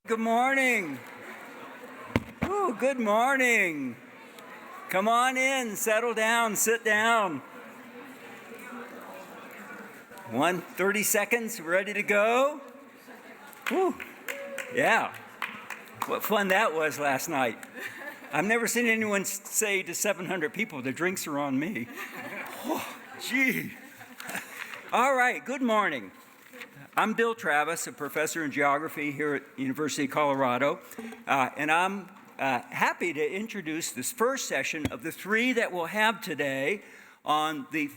Good morning. Ooh, good morning. Come on in, settle down, sit down. 30 seconds, ready to go? Woo. Yeah. What fun that was last night. I've never seen anyone say to 700 people, the drinks are on me. Oh, gee. All right, good morning. I'm Bill Travis, a professor in geography here at University of Colorado, and I'm happy to introduce this first session of the three that we'll have today on the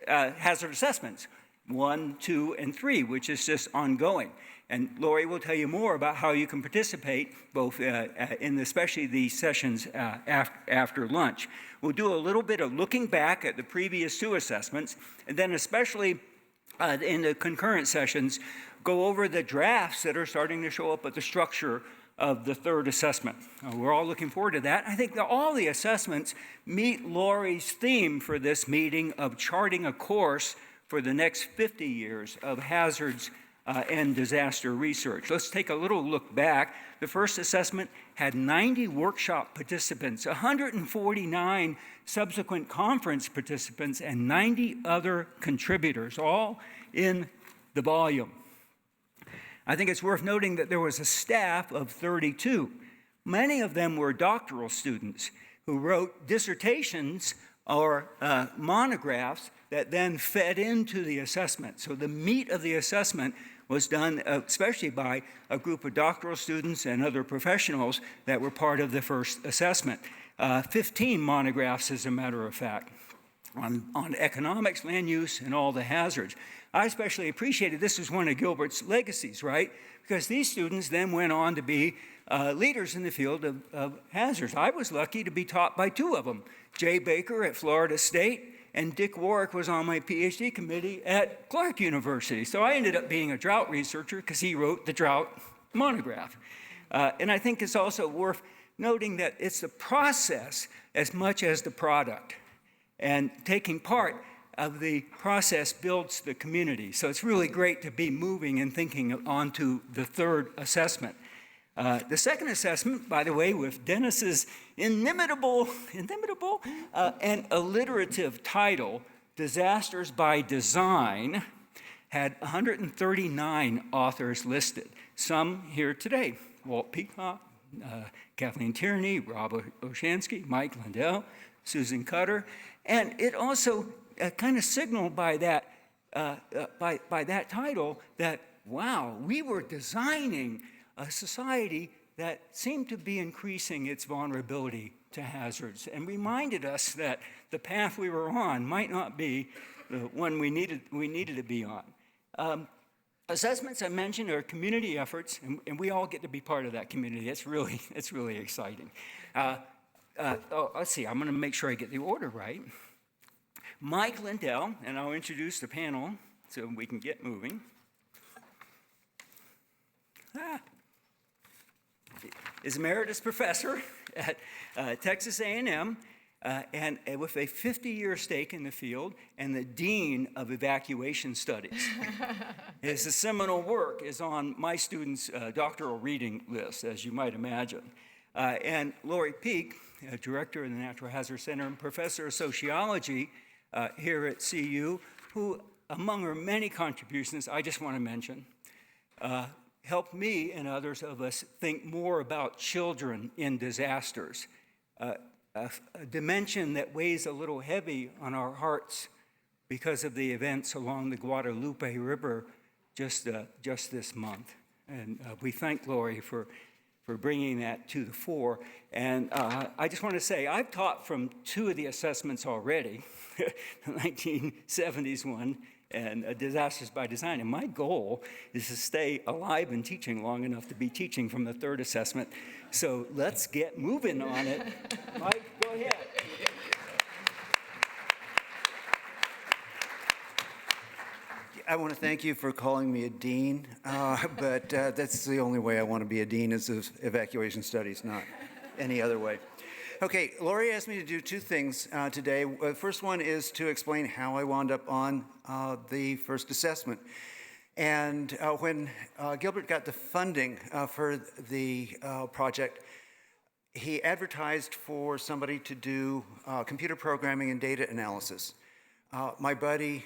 hazard assessments, 1, 2, and 3, which is just ongoing. And Lori will tell you more about how you can participate, both in especially the sessions after lunch. We'll do a little bit of looking back at the previous two assessments, and then especially in the concurrent sessions, go over the drafts that are starting to show up at the structure of the third assessment. We're all looking forward to that. I think that all the assessments meet Lori's theme for this meeting of charting a course for the next 50 years of hazards and disaster research. Let's take a little look back. The first assessment had 90 workshop participants, 149 subsequent conference participants, and 90 other contributors, all in the volume. I think it's worth noting that there was a staff of 32. Many of them were doctoral students who wrote dissertations or monographs that then fed into the assessment. So the meat of the assessment was done especially by a group of doctoral students and other professionals that were part of the first assessment. 15 monographs, as a matter of fact, on economics, land use, and all the hazards. I especially appreciated this was one of Gilbert's legacies, right? Because these students then went on to be leaders in the field of hazards. I was lucky to be taught by two of them, Jay Baker at Florida State, and Dick Warwick was on my PhD committee at Clark University. So I ended up being a drought researcher because he wrote the drought monograph. And I think it's also worth noting that it's the process as much as the product. And taking part of the process builds the community. So it's really great to be moving and thinking onto the third assessment. The second assessment, by the way, with Dennis's inimitable and alliterative title, Disasters by Design, had 139 authors listed. Some here today, Walt Peacock, Kathleen Tierney, Rob Oshansky, Mike Lindell, Susan Cutter, and it also kind of signaled by that title that, wow, we were designing a society that seemed to be increasing its vulnerability to hazards and reminded us that the path we were on might not be the one we needed to be on. Assessments I mentioned are community efforts, and we all get to be part of that community. It's really exciting. Let's see, I'm going to make sure I get the order right. Mike Lindell, and I'll introduce the panel so we can get moving. Is emeritus professor at Texas A&M and with a 50-year stake in the field and the dean of evacuation studies. His seminal work is on my students' doctoral reading list, as you might imagine. And Lori Peak, director of the Natural Hazard Center and professor of sociology here at CU, who, among her many contributions, I just want to mention, helped me and others of us think more about children in disasters, a dimension that weighs a little heavy on our hearts because of the events along the Guadalupe River just this month. And we thank Lori for bringing that to the fore. And I just want to say, I've taught from two of the assessments already, the 1970s one and Disasters by Design. And my goal is to stay alive and teaching long enough to be teaching from the third assessment. So let's get moving on it. Mike, go ahead. I want to thank you for calling me a dean, but that's the only way I want to be a dean is of evacuation studies, not any other way. Okay, Lori asked me to do two things today. The first one is to explain how I wound up on the first assessment. And when Gilbert got the funding for the project, he advertised for somebody to do computer programming and data analysis. My buddy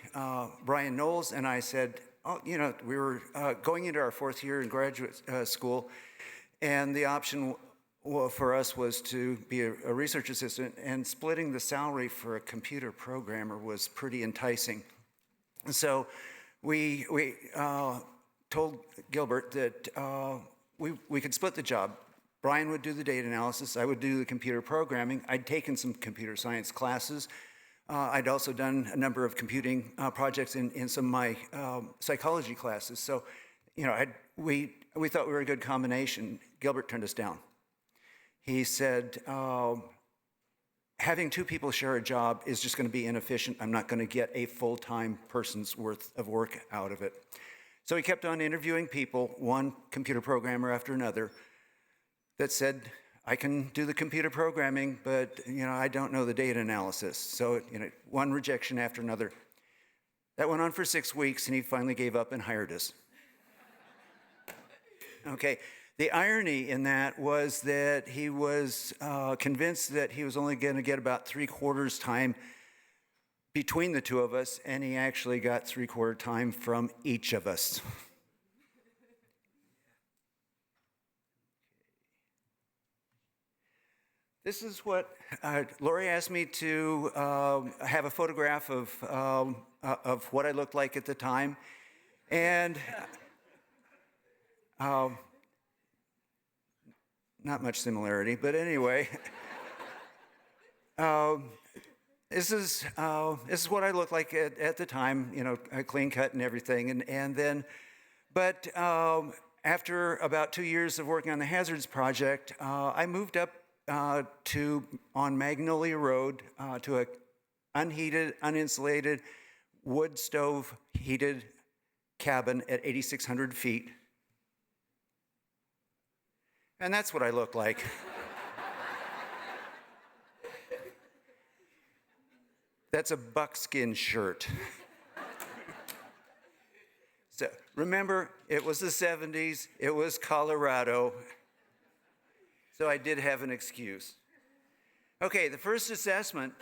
Brian Knowles and I said, oh, you know, we were going into our 4th year in graduate school, and the option for us was to be a research assistant, and splitting the salary for a computer programmer was pretty enticing. So we told Gilbert that we could split the job. Brian would do the data analysis, I would do the computer programming. I'd taken some computer science classes. I'd also done a number of computing projects in some of my psychology classes. So, you know, we thought we were a good combination. Gilbert turned us down. He said, having 2 people share a job is just going to be inefficient. I'm not going to get a full-time person's worth of work out of it. So he kept on interviewing people, one computer programmer after another, that said, I can do the computer programming, but you know, I don't know the data analysis. So, you know, one rejection after another. That went on for 6 weeks, and he finally gave up and hired us. Okay, the irony in that was that he was convinced that he was only going to get about 3/4 time between the 2 of us, and he actually got 3/4 time from each of us. This is what Lori asked me to have a photograph of what I looked like at the time, and not much similarity, but anyway, this is what I looked like at the time. You know, clean cut and everything, and then, but after about 2 years of working on the Hazards Project, I moved up on Magnolia Road to a unheated, uninsulated, wood stove heated cabin at 8,600 feet. And that's what I look like. That's a buckskin shirt. So remember, it was the 70s, it was Colorado. So I did have an excuse. Okay, the first assessment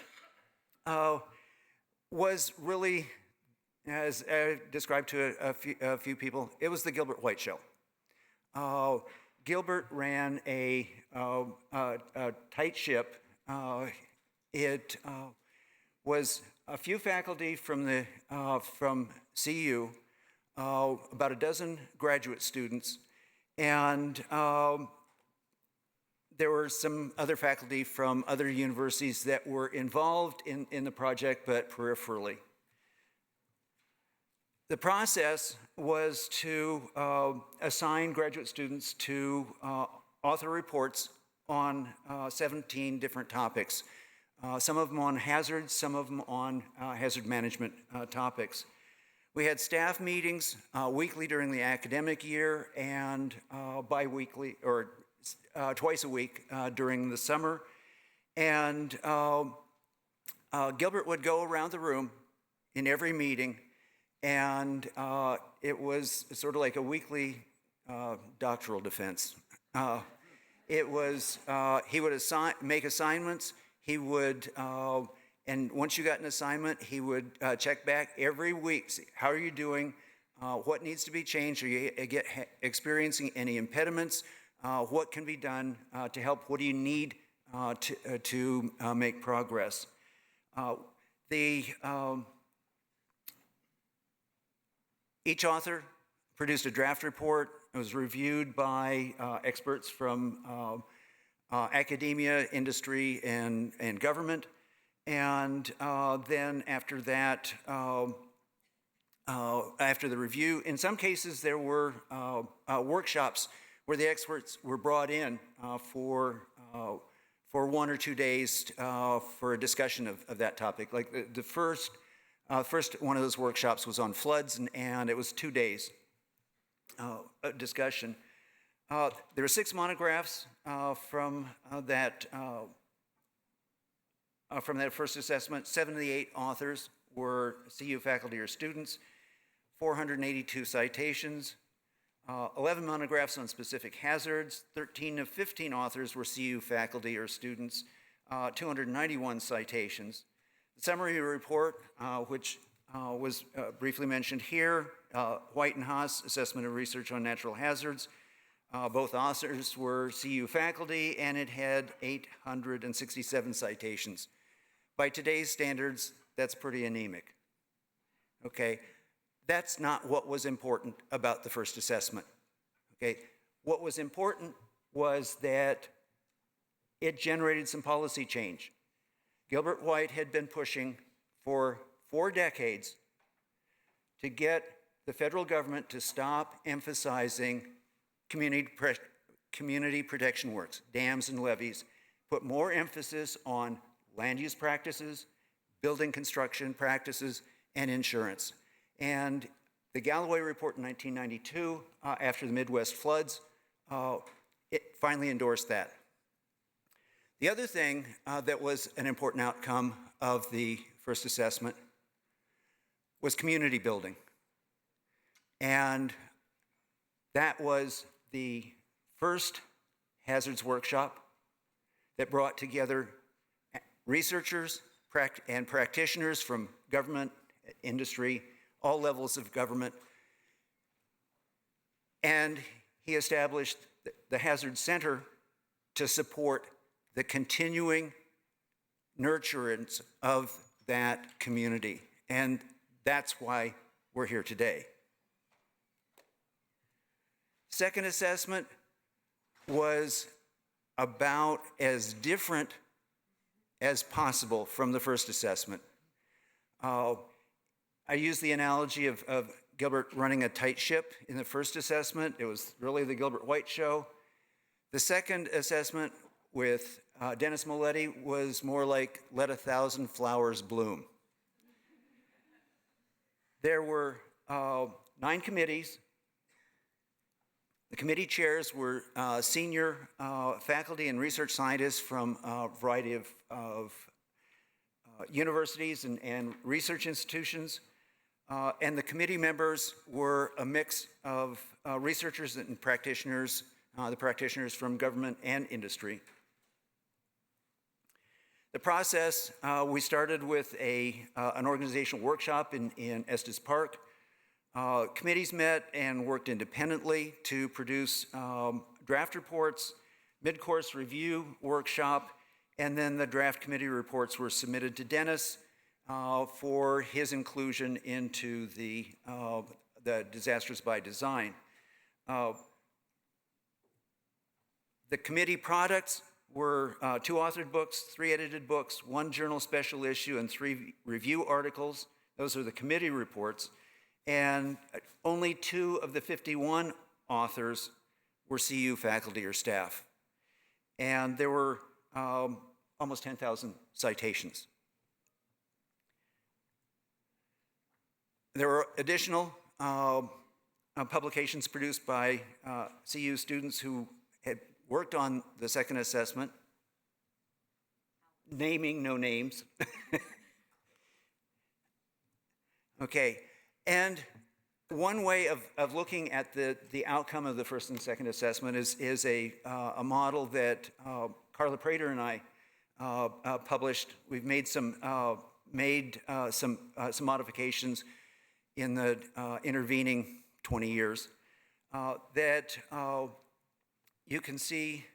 was really, as I described to a few people, it was the Gilbert White show. Gilbert ran a tight ship. It was a few faculty from CU, about a dozen graduate students, and there were some other faculty from other universities that were involved in the project, but peripherally. The process was to assign graduate students to author reports on 17 different topics, some of them on hazards, some of them on hazard management topics. We had staff meetings weekly during the academic year, and bi-weekly, or twice a week during the summer. And Gilbert would go around the room in every meeting, and it was sort of like a weekly doctoral defense. It was, he would make assignments. He would, and once you got an assignment, he would check back every week. See, how are you doing? What needs to be changed? Are you experiencing any impediments? What can be done to help? What do you need to make progress? Each author produced a draft report. It was reviewed by experts from academia, industry, and government. And then after that, after the review, in some cases there were workshops where the experts were brought in for 1 or 2 days for a discussion of that topic. Like the first one of those workshops was on floods, and it was 2 days discussion. There were 6 monographs from that first assessment. 7 of the 8 authors were CU faculty or students. 482 citations, 11 monographs on specific hazards, 13 of 15 authors were CU faculty or students, 291 citations. The summary report, which was briefly mentioned here, White and Haas, Assessment of Research on Natural Hazards. Both authors were CU faculty, and it had 867 citations. By today's standards, that's pretty anemic. Okay, that's not what was important about the first assessment. Okay, what was important was that it generated some policy change. Gilbert White had been pushing for 4 decades to get the federal government to stop emphasizing community protection works, dams and levees, put more emphasis on land use practices, building construction practices, and insurance. And the Galloway Report in 1992, after the Midwest floods, it finally endorsed that. The other thing that was an important outcome of the first assessment was community building. And that was the first hazards workshop that brought together researchers and practitioners from government, industry, all levels of government. And he established the Hazard Center to support the continuing nurturance of that community. And that's why we're here today. Second assessment was about as different as possible from the first assessment. I use the analogy of Gilbert running a tight ship in the first assessment. It was really the Gilbert White show. The second assessment with Dennis Moletti was more like let 1,000 flowers bloom. There were 9 committees. The committee chairs were senior faculty and research scientists from a variety of universities and research institutions. And the committee members were a mix of researchers and practitioners, the practitioners from government and industry. The process, we started with an organizational workshop in Estes Park. Committees met and worked independently to produce draft reports, mid-course review workshop, and then the draft committee reports were submitted to Dennis for his inclusion into the Disasters by Design. The committee products were 2 authored books, 3 edited books, 1 journal special issue, and 3 review articles. Those are the committee reports. And only 2 of the 51 authors were CU faculty or staff. And there were almost 10,000 citations. There were additional publications produced by CU students who had worked on the second assessment, naming no names. Okay, and one way of looking at the outcome of the first and second assessment is a model that Carla Prater and I published. We've made some modifications in the intervening 20 years that you can see.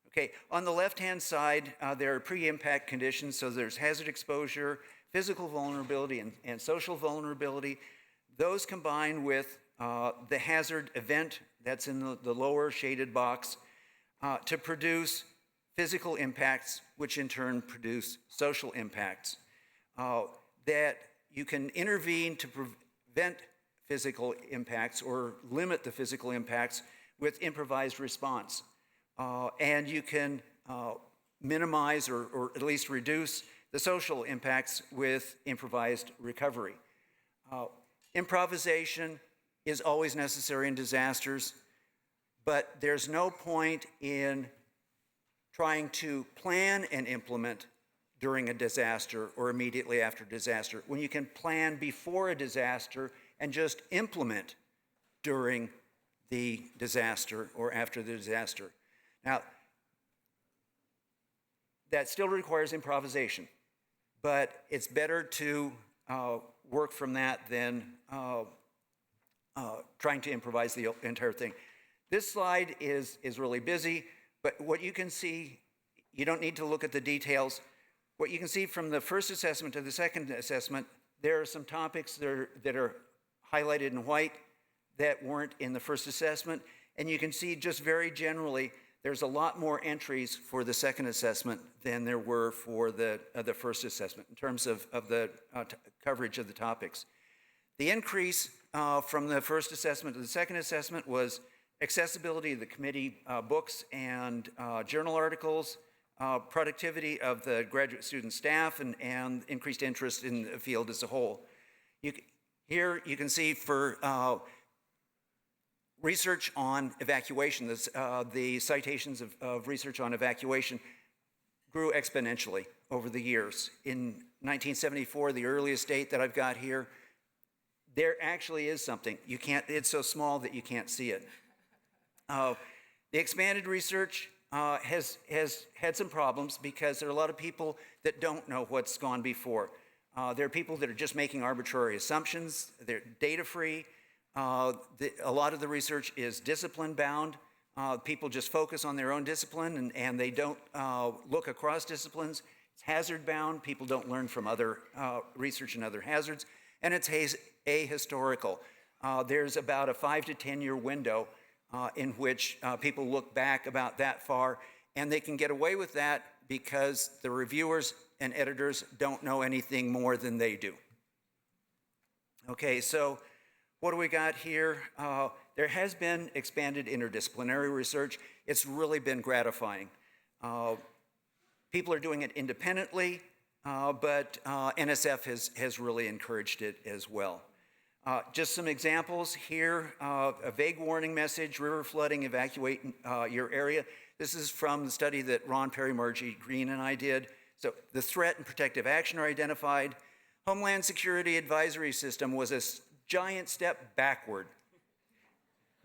Okay, on the left-hand side, there are pre-impact conditions. So there's hazard exposure, physical vulnerability, and social vulnerability. Those combine with the hazard event that's in the lower shaded box to produce physical impacts, which in turn produce social impacts. That you can intervene to prevent physical impacts or limit the physical impacts with improvised response. And you can minimize or at least reduce the social impacts with improvised recovery. Improvisation is always necessary in disasters, but there's no point in trying to plan and implement during a disaster or immediately after disaster, when you can plan before a disaster and just implement during the disaster or after the disaster. Now, that still requires improvisation, but it's better to work from that than trying to improvise the entire thing. This slide is really busy, but what you can see, you don't need to look at the details. What you can see from the first assessment to the second assessment, there are some topics that are highlighted in white that weren't in the first assessment, and you can see just very generally, there's a lot more entries for the second assessment than there were for the first assessment in terms of the coverage of the topics. The increase from the first assessment to the second assessment was accessibility of the committee books and journal articles, productivity of the graduate student staff, and increased interest in the field as a whole. Here you can see for research on evacuation, the citations of research on evacuation grew exponentially over the years. In 1974, the earliest date that I've got here, there actually is something. You can't, it's so small that you can't see it. The expanded research has had some problems because there are a lot of people that don't know what's gone before. There are people that are just making arbitrary assumptions. They're data-free. A lot of the research is discipline-bound. People just focus on their own discipline and they don't look across disciplines. It's hazard-bound. People don't learn from other research and other hazards. And it's ahistorical. There's about a 5 to 10 year window in which people look back about that far, and they can get away with that because the reviewers and editors don't know anything more than they do. Okay, so what do we got here? There has been expanded interdisciplinary research. It's really been gratifying. People are doing it independently, but NSF has really encouraged it as well. Just some examples here, a vague warning message, river flooding, evacuate your area. This is from the study that Ron Perry, Margie Green, and I did. So the threat and protective action are identified. Homeland Security Advisory System was a giant step backward.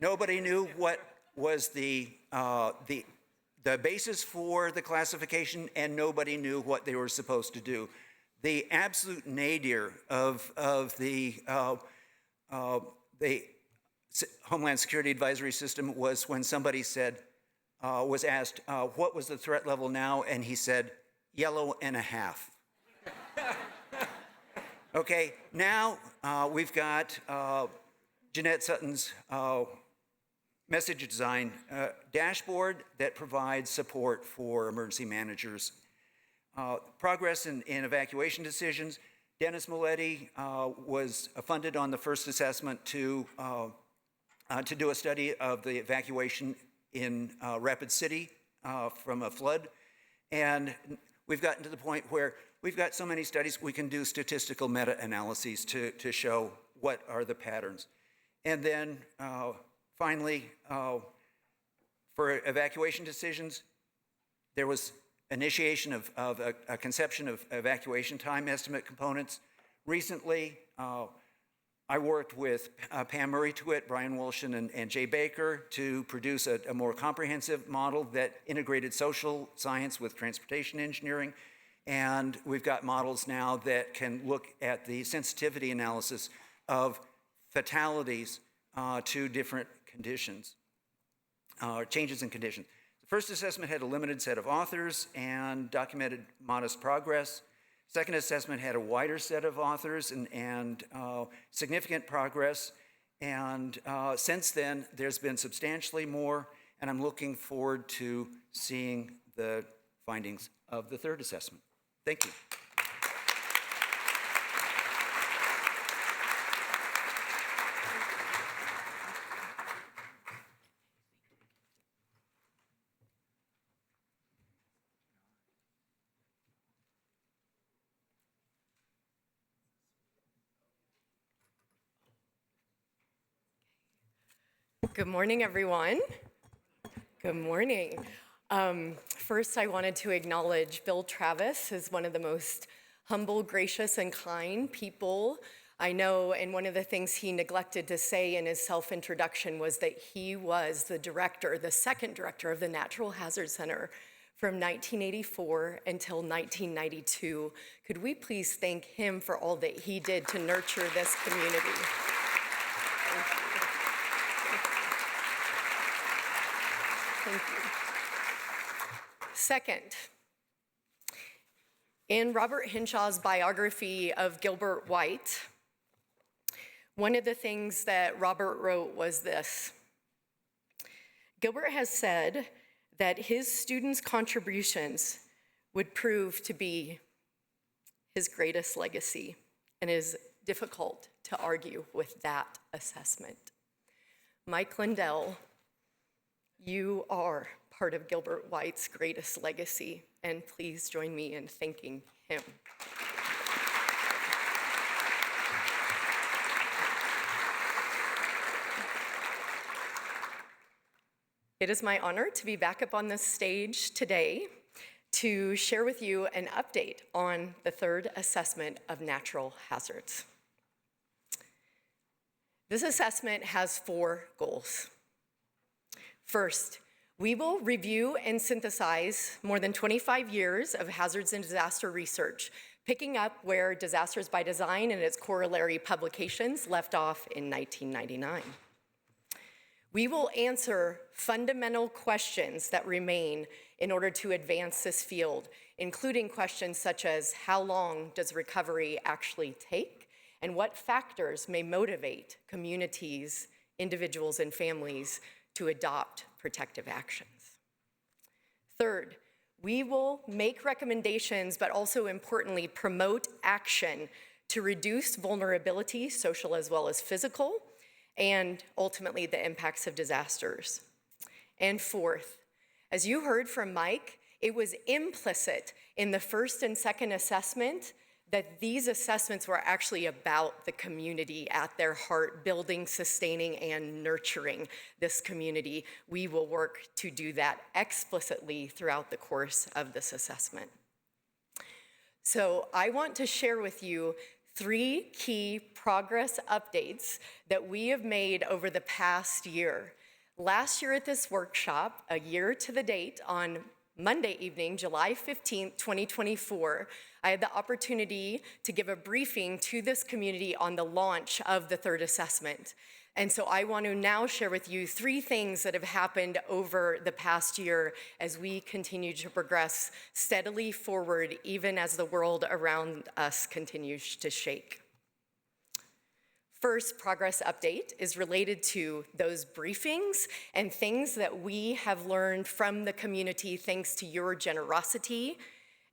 Nobody knew what was the basis for the classification, and nobody knew what they were supposed to do. The absolute nadir of the Homeland Security Advisory System was when somebody said, was asked, what was the threat level now? And he said, yellow and a half. Okay, now we've got Jeanette Sutton's message design dashboard that provides support for emergency managers. Progress in evacuation decisions. Dennis Milletti was funded on the first assessment to do a study of the evacuation in Rapid City from a flood. And we've gotten to the point where we've got so many studies, we can do statistical meta-analyses to show what are the patterns. And then finally, for evacuation decisions, there was initiation of a conception of evacuation time estimate components. Recently, I worked with Pam Murray-Twitt, Brian Wilson, and Jay Baker to produce a more comprehensive model that integrated social science with transportation engineering. And we've got models now that can look at the sensitivity analysis of fatalities to different conditions, changes in conditions. First assessment had a limited set of authors and documented modest progress. Second assessment had a wider set of authors and significant progress. And since then, there's been substantially more, and I'm looking forward to seeing the findings of the third assessment. Thank you. Good morning, everyone. Good morning. First, I wanted to acknowledge Bill Travis as one of the most humble, gracious, and kind people I know, and one of the things he neglected to say in his self-introduction was that he was the second director of the Natural Hazard Center from 1984 until 1992. Could we please thank him for all that he did to nurture this community? Thank you. Second, in Robert Henshaw's biography of Gilbert White, one of the things that Robert wrote was this: Gilbert has said that his students' contributions would prove to be his greatest legacy, and it is difficult to argue with that assessment. Mike Lindell, you are part of Gilbert White's greatest legacy, and please join me in thanking him. It is my honor to be back up on this stage today to share with you an update on the third assessment of natural hazards. This assessment has 4 goals. First, we will review and synthesize more than 25 years of hazards and disaster research, picking up where Disasters by Design and its corollary publications left off in 1999. We will answer fundamental questions that remain in order to advance this field, including questions such as how long does recovery actually take, and what factors may motivate communities, individuals, and families to adopt protective actions. Third, we will make recommendations, but also importantly, promote action to reduce vulnerability, social as well as physical, and ultimately the impacts of disasters. And fourth, as you heard from Mike, it was implicit in the first and second assessment that these assessments were actually about the community at their heart, building, sustaining, and nurturing this community. We will work to do that explicitly throughout the course of this assessment. So I want to share with you 3 key progress updates that we have made over the past year. Last year at this workshop, a year to the date, on Monday evening, July 15th, 2024, I had the opportunity to give a briefing to this community on the launch of the third assessment. And so I want to now share with you 3 things that have happened over the past year as we continue to progress steadily forward, even as the world around us continues to shake. First progress update is related to those briefings and things that we have learned from the community thanks to your generosity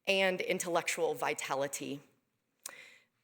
and intellectual vitality.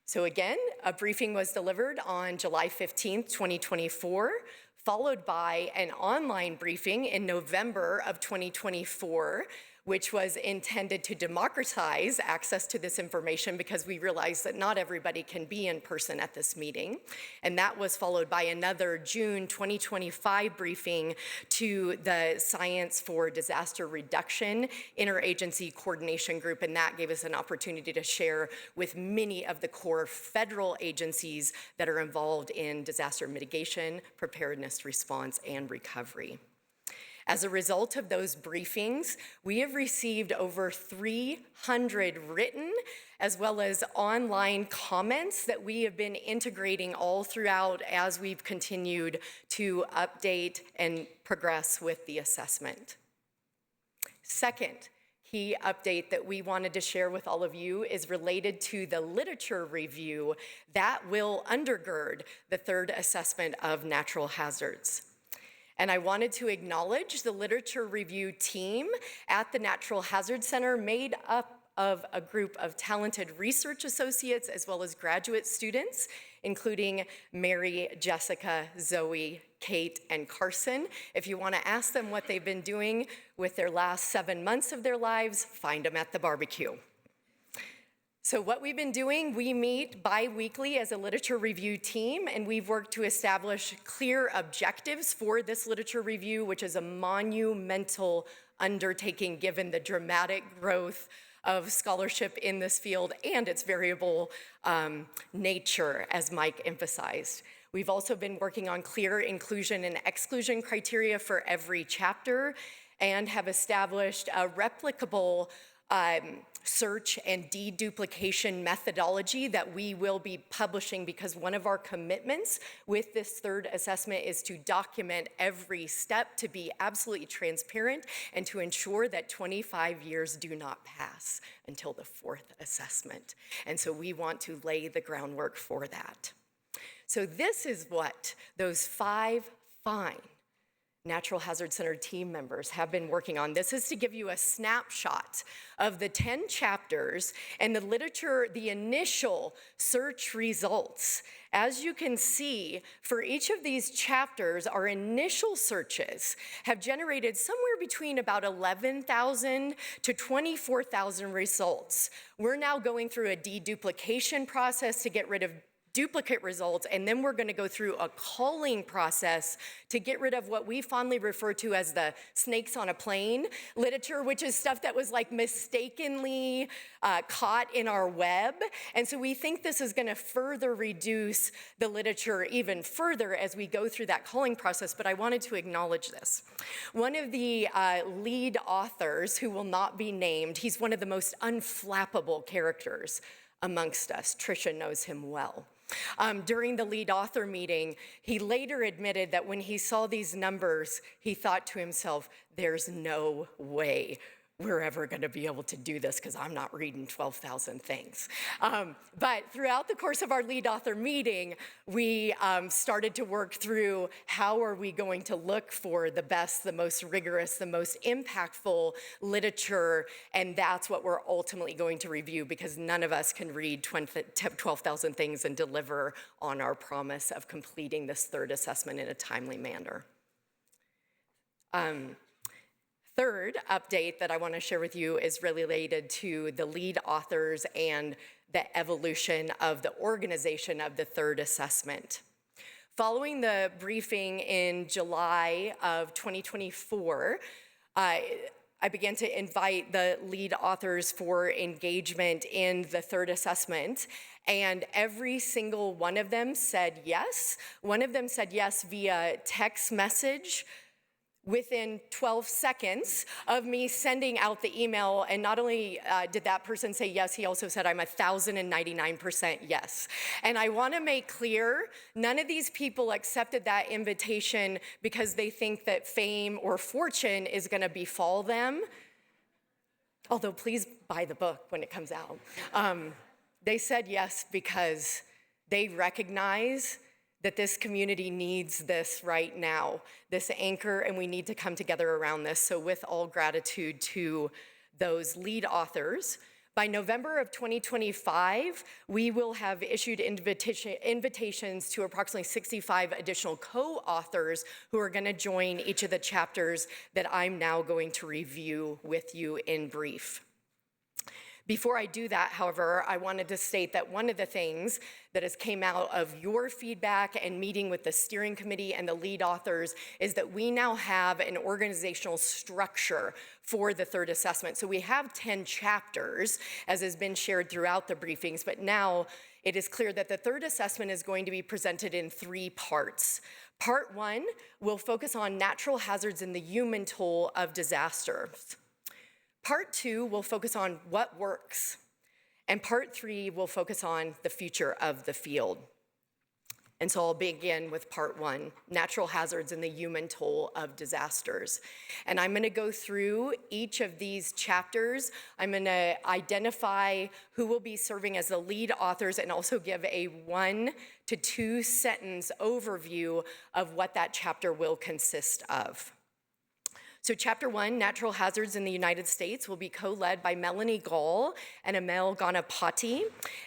So again, a briefing was delivered on July 15th, 2024, followed by an online briefing in November of 2024, which was intended to democratize access to this information because we realized that not everybody can be in person at this meeting. And that was followed by another June 2025 briefing to the Science for Disaster Reduction Interagency Coordination Group, and that gave us an opportunity to share with many of the core federal agencies that are involved in disaster mitigation, preparedness, response, and recovery. As a result of those briefings, we have received over 300 written as well as online comments that we have been integrating all throughout as we've continued to update and progress with the assessment. Second key update that we wanted to share with all of you is related to the literature review that will undergird the third assessment of natural hazards. And I wanted to acknowledge the literature review team at the Natural Hazard Center, made up of a group of talented research associates as well as graduate students, including Mary, Jessica, Zoe, Kate, and Carson. If you want to ask them what they've been doing with their last 7 months of their lives, find them at the barbecue. So what we've been doing, we meet bi-weekly as a literature review team, and we've worked to establish clear objectives for this literature review, which is a monumental undertaking given the dramatic growth of scholarship in this field and its variable nature, as Mike emphasized. We've also been working on clear inclusion and exclusion criteria for every chapter and have established a replicable search and deduplication methodology that we will be publishing, because one of our commitments with this third assessment is to document every step, to be absolutely transparent, and to ensure that 25 years do not pass until the fourth assessment. And so we want to lay the groundwork for that. So this is what those 5 fine Natural Hazard Center team members have been working on. This is to give you a snapshot of the 10 chapters and the literature, the initial search results. As you can see, for each of these chapters, our initial searches have generated somewhere between about 11,000 to 24,000 results. We're now going through a deduplication process to get rid of duplicate results, and then we're going to go through a culling process to get rid of what we fondly refer to as the snakes on a plane literature, which is stuff that was like mistakenly caught in our web. And so we think this is going to further reduce the literature even further as we go through that culling process, but I wanted to acknowledge this. One of the lead authors, who will not be named, he's one of the most unflappable characters amongst us. Tricia knows him well. During the lead author meeting, he later admitted that when he saw these numbers, he thought to himself, there's no way we're ever going to be able to do this because I'm not reading 12,000 things. But throughout the course of our lead author meeting, we started to work through how are we going to look for the best, the most rigorous, the most impactful literature, and that's what we're ultimately going to review, because none of us can read 12,000 things and deliver on our promise of completing this third assessment in a timely manner. Third update that I want to share with you is related to the lead authors and the evolution of the organization of the third assessment. Following the briefing in July of 2024, I began to invite the lead authors for engagement in the third assessment, and every single one of them said yes. One of them said yes via text message within 12 seconds of me sending out the email. And not only did that person say yes, he also said, I'm 1,099% yes. And I want to make clear, none of these people accepted that invitation because they think that fame or fortune is going to befall them. Although please buy the book when it comes out. They said yes because they recognize that this community needs this right now, this anchor, and we need to come together around this. So with all gratitude to those lead authors, by November of 2025, we will have issued invitations to approximately 65 additional co-authors who are going to join each of the chapters that I'm now going to review with you in brief. Before I do that, however, I wanted to state that one of the things that has came out of your feedback and meeting with the steering committee and the lead authors is that we now have an organizational structure for the third assessment. So we have 10 chapters, as has been shared throughout the briefings, but now it is clear that the third assessment is going to be presented in 3 parts. Part 1 will focus on natural hazards and the human toll of disasters. Part 2 will focus on what works, and Part 3 will focus on the future of the field. And so I'll begin with Part 1, natural hazards and the human toll of disasters. And I'm going to go through each of these chapters. I'm going to identify who will be serving as the lead authors and also give a 1 to 2 sentence overview of what that chapter will consist of. So Chapter 1, Natural Hazards in the United States, will be co-led by Melanie Gall and Amel Ganapati.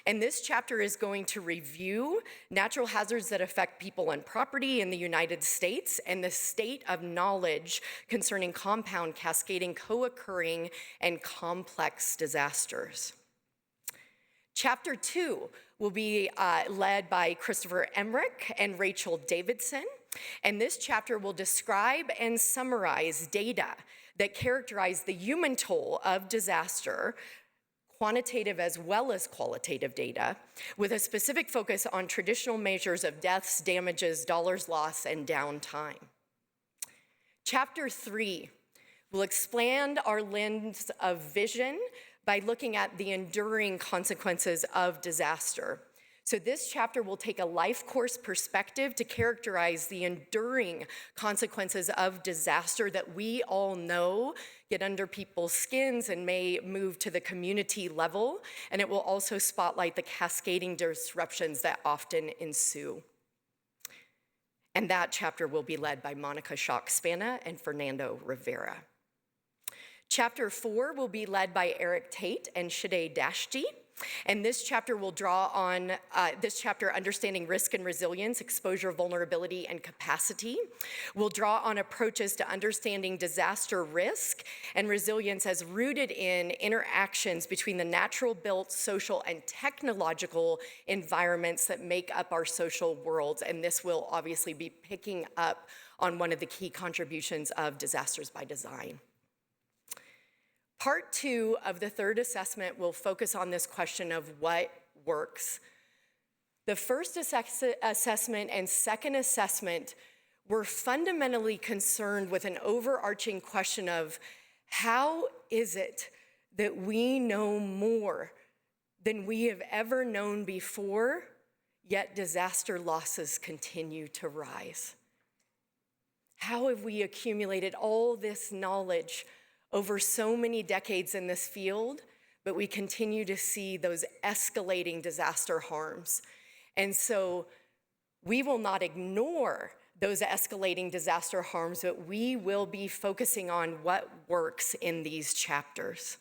And this chapter is going to review natural hazards that affect people and property in the United States and the state of knowledge concerning compound, cascading, co-occurring, and complex disasters. Chapter 2 will be led by Christopher Emmerich and Rachel Davidson. And this chapter will describe and summarize data that characterize the human toll of disaster, quantitative as well as qualitative data, with a specific focus on traditional measures of deaths, damages, dollars lost, and downtime. Chapter 3 will expand our lens of vision by looking at the enduring consequences of disaster. So this chapter will take a life course perspective to characterize the enduring consequences of disaster that we all know get under people's skins and may move to the community level. And it will also spotlight the cascading disruptions that often ensue. And that chapter will be led by Monica Schock-Spana and Fernando Rivera. Chapter 4 will be led by Eric Tate and Shide Dashti. And this chapter will draw on, Understanding Risk and Resilience, Exposure, Vulnerability, and Capacity, will draw on approaches to understanding disaster risk and resilience as rooted in interactions between the natural-built, social, and technological environments that make up our social worlds. And this will obviously be picking up on one of the key contributions of Disasters by Design. Part 2 of the third assessment will focus on this question of what works. The first assessment and second assessment were fundamentally concerned with an overarching question of how is it that we know more than we have ever known before, yet disaster losses continue to rise? How have we accumulated all this knowledge over so many decades in this field, but we continue to see those escalating disaster harms? And so we will not ignore those escalating disaster harms, but we will be focusing on what works in these chapters.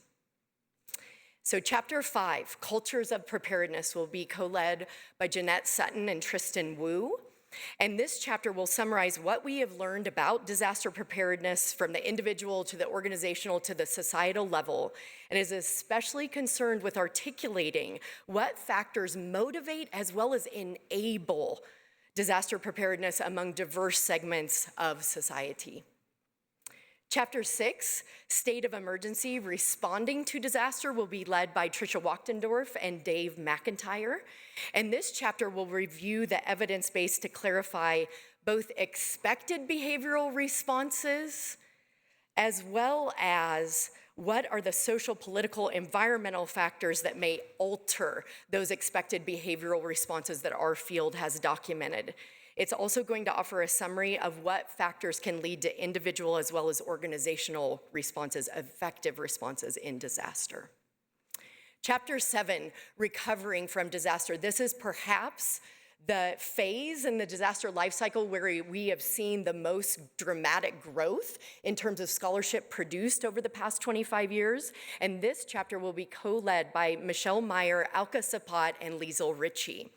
So chapter 5, Cultures of Preparedness, will be co-led by Jeanette Sutton and Tristan Wu. And this chapter will summarize what we have learned about disaster preparedness from the individual to the organizational to the societal level, and is especially concerned with articulating what factors motivate as well as enable disaster preparedness among diverse segments of society. Chapter 6, State of Emergency, Responding to Disaster, will be led by Tricia Wachtendorf and Dave McIntyre. And this chapter will review the evidence base to clarify both expected behavioral responses as well as what are the social, political, environmental factors that may alter those expected behavioral responses that our field has documented. It's also going to offer a summary of what factors can lead to individual as well as organizational responses, effective responses in disaster. Chapter 7, Recovering from Disaster. This is perhaps the phase in the disaster life cycle where we have seen the most dramatic growth in terms of scholarship produced over the past 25 years. And this chapter will be co-led by Michelle Meyer, Alka Sapat, and Liesl Ritchie.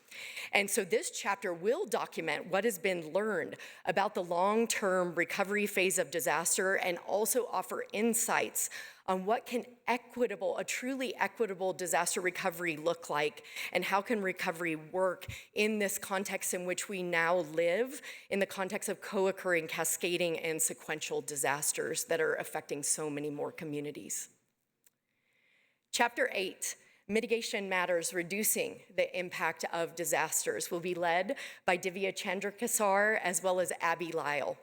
And so this chapter will document what has been learned about the long-term recovery phase of disaster and also offer insights on what can a truly equitable disaster recovery look like, and how can recovery work in this context in which we now live, in the context of co-occurring, cascading, and sequential disasters that are affecting so many more communities. Chapter 8, Mitigation Matters, Reducing the Impact of Disasters, will be led by Divya Chandrakasar as well as Abby Lyle.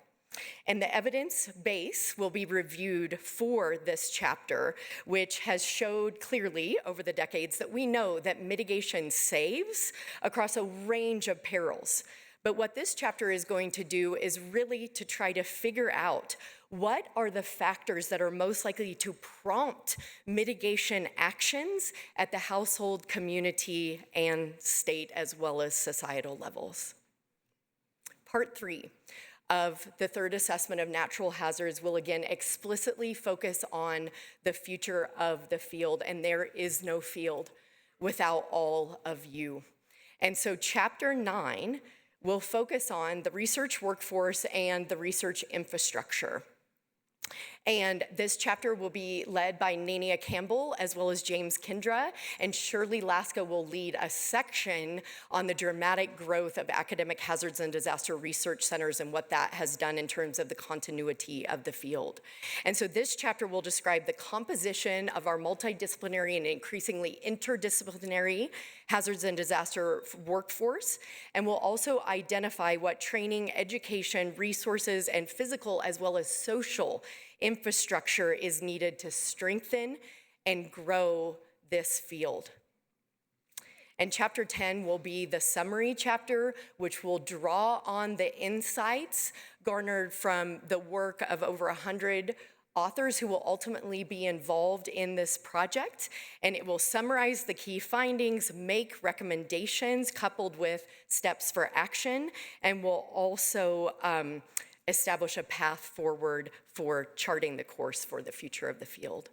And the evidence base will be reviewed for this chapter, which has showed clearly over the decades that we know that mitigation saves across a range of perils. But what this chapter is going to do is really to try to figure out what are the factors that are most likely to prompt mitigation actions at the household, community, and state as well as societal levels. Part 3 of the third assessment of natural hazards will again explicitly focus on the future of the field, and there is no field without all of you. And so chapter 9 will focus on the research workforce and the research infrastructure. And this chapter will be led by Nania Campbell as well as James Kindra, and Shirley Laska will lead a section on the dramatic growth of academic hazards and disaster research centers and what that has done in terms of the continuity of the field. And so this chapter will describe the composition of our multidisciplinary and increasingly interdisciplinary hazards and disaster workforce, and will also identify what training, education, resources, and physical as well as social infrastructure is needed to strengthen and grow this field. And chapter 10 will be the summary chapter, which will draw on the insights garnered from the work of over 100 authors who will ultimately be involved in this project. And it will summarize the key findings, make recommendations coupled with steps for action, and will also establish a path forward for charting the course for the future of the field.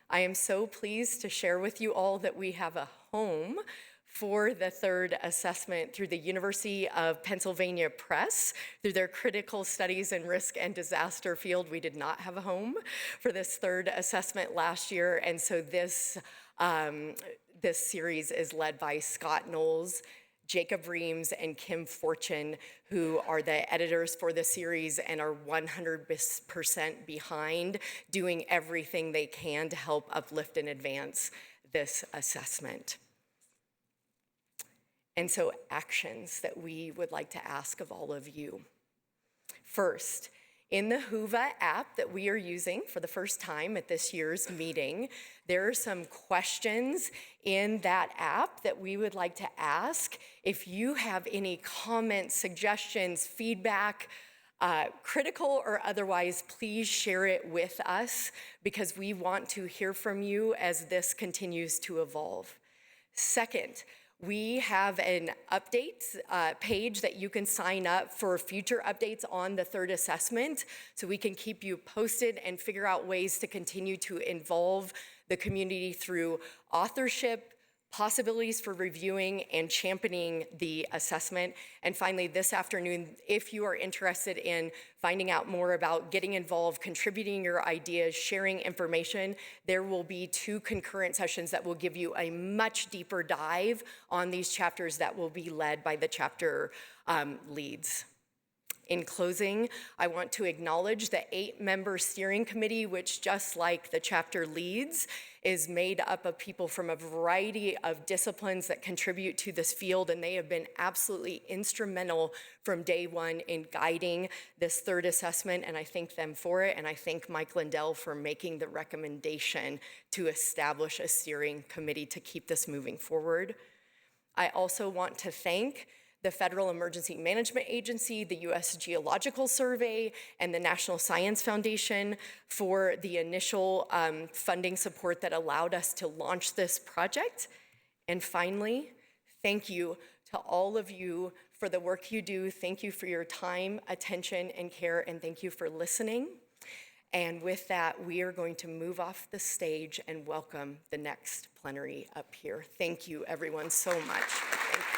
I am so pleased to share with you all that we have a home for the third assessment through the University of Pennsylvania Press. Through their critical studies in risk and disaster field, we did not have a home for this third assessment last year. And so this series is led by Scott Knowles, Jacob Reams, and Kim Fortune, who are the editors for the series and are 100% behind doing everything they can to help uplift and advance this assessment. And so actions that we would like to ask of all of you. First, in the Whova app that we are using for the first time at this year's meeting, there are some questions in that app that we would like to ask. If you have any comments, suggestions, feedback, critical or otherwise, please share it with us because we want to hear from you as this continues to evolve. Second, we have an updates page that you can sign up for future updates on the third assessment so we can keep you posted and figure out ways to continue to involve the community through authorship, possibilities for reviewing and championing the assessment. And finally, this afternoon, if you are interested in finding out more about getting involved, contributing your ideas, sharing information, there will be 2 concurrent sessions that will give you a much deeper dive on these chapters that will be led by the chapter leads. In closing, I want to acknowledge the 8-member steering committee, which just like the chapter leads, is made up of people from a variety of disciplines that contribute to this field, and they have been absolutely instrumental from day one in guiding this third assessment, and I thank them for it, and I thank Mike Lindell for making the recommendation to establish a steering committee to keep this moving forward. I also want to thank the Federal Emergency Management Agency, the U.S. Geological Survey, and the National Science Foundation for the initial funding support that allowed us to launch this project. And finally, thank you to all of you for the work you do. Thank you for your time, attention, and care, and thank you for listening. And with that, we are going to move off the stage and welcome the next plenary up here. Thank you, everyone, so much. Thank you.